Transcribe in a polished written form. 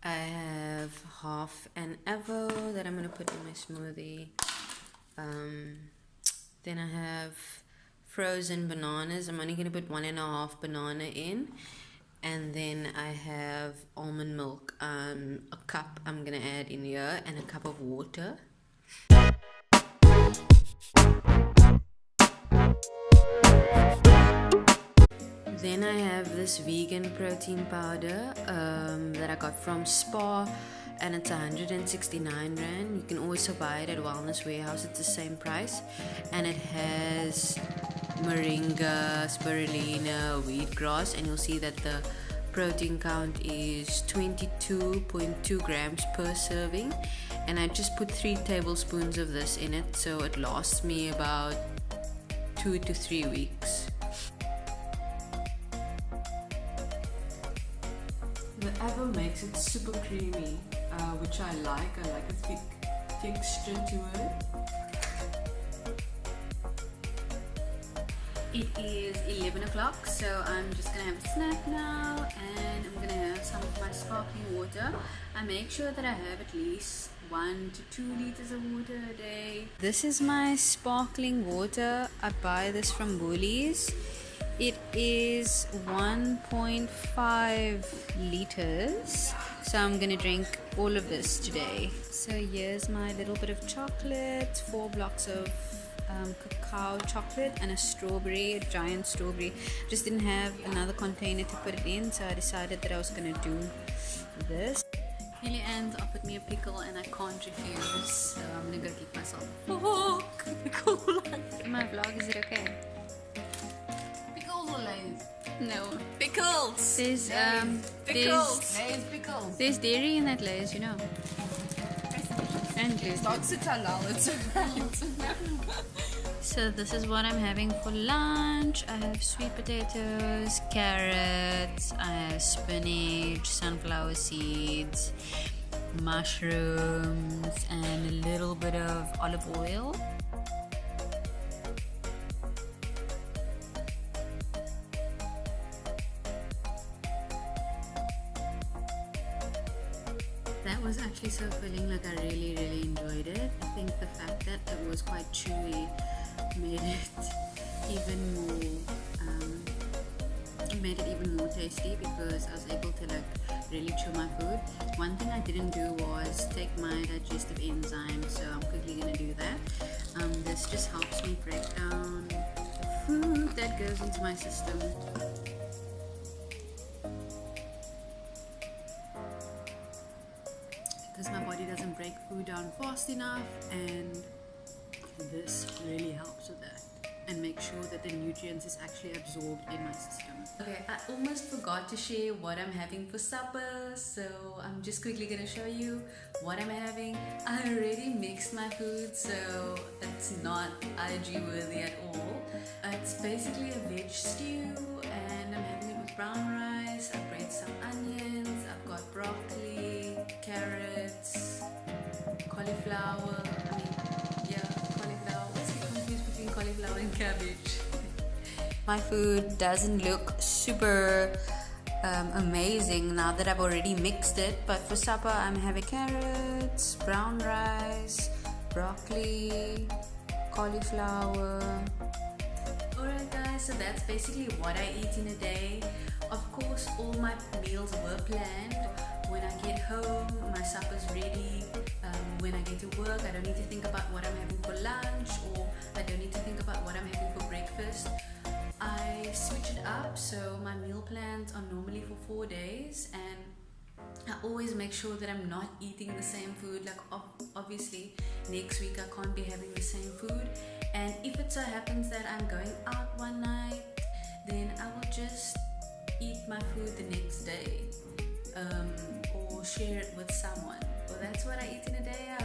I have half an avo that I'm going to put in my smoothie. Then I have frozen bananas. I'm only going to put 1.5 banana in. And then I have almond milk, a cup I'm going to add in here, and a cup of water. Then I have this vegan protein powder that I got from Spa, and it's 169 Rand. You can also buy it at Wellness Warehouse, it's the same price. And it has moringa, spirulina, wheatgrass, and you'll see that the protein count is 22.2 grams per serving. And I just put 3 tablespoons of this in it, so it lasts me about 2 to 3 weeks. The avo makes it super creamy, which I like. I like a thick texture to it. It is 11 o'clock, so I'm just gonna have a snack now, and I'm gonna have some of my sparkling water. I make sure that I have at least 1 to 2 liters of water a day. This is my sparkling water. I buy this from Woolies. It is 1.5 liters, so I'm gonna drink all of this today. So here's my little bit of chocolate, 4 blocks of cacao chocolate, and a strawberry, a giant strawberry. Just didn't have another container to put it in, so I decided that I was gonna do this. Hilly Ann offered me a pickle and I can't refuse, so I'm gonna go get myself a fork. My vlog, is it okay? No. Pickles! There's Pickles! Lay's pickles! There's dairy in that Lay's, you know. And gluten. Dogs it's halal, it's alright. So this is what I'm having for lunch. I have sweet potatoes, carrots, I have spinach, sunflower seeds, mushrooms, and a little bit of olive oil. That was actually so filling, like I really enjoyed it. I think the fact that it was quite chewy made it even more tasty, because I was able to like really chew my food. One thing I didn't do was take my digestive enzyme, so I'm quickly gonna do that. This just helps me break down the food that goes into my system. Because my body doesn't break food down fast enough, and this really helps with that and make sure that the nutrients is actually absorbed in my system. Okay, I almost forgot to share what I'm having for supper, so I'm just quickly gonna show you what I'm having. I already mixed my food, so it's not IG worthy at all. It's basically a veg stew, and I'm having it with brown rice. I've braided some onions, I've got broccoli, carrots, cauliflower. What's the difference between cauliflower and cabbage? My food doesn't look super amazing now that I've already mixed it, but for supper I'm having carrots, brown rice, broccoli, cauliflower. Alright guys, so that's basically what I eat in a day. Of course, all my meals were planned. When I get home, my supper's ready. When I get to work, I don't need to think about what I'm having for lunch, or I don't need to think about what I'm having for breakfast. I switch it up, so my meal plans are normally for 4 days, and I always make sure that I'm not eating the same food. Like obviously next week I can't be having the same food, and if it so happens that I'm going out one night, then I will just eat my food the next day, or share it with someone. Well, that's what I eat in a day. I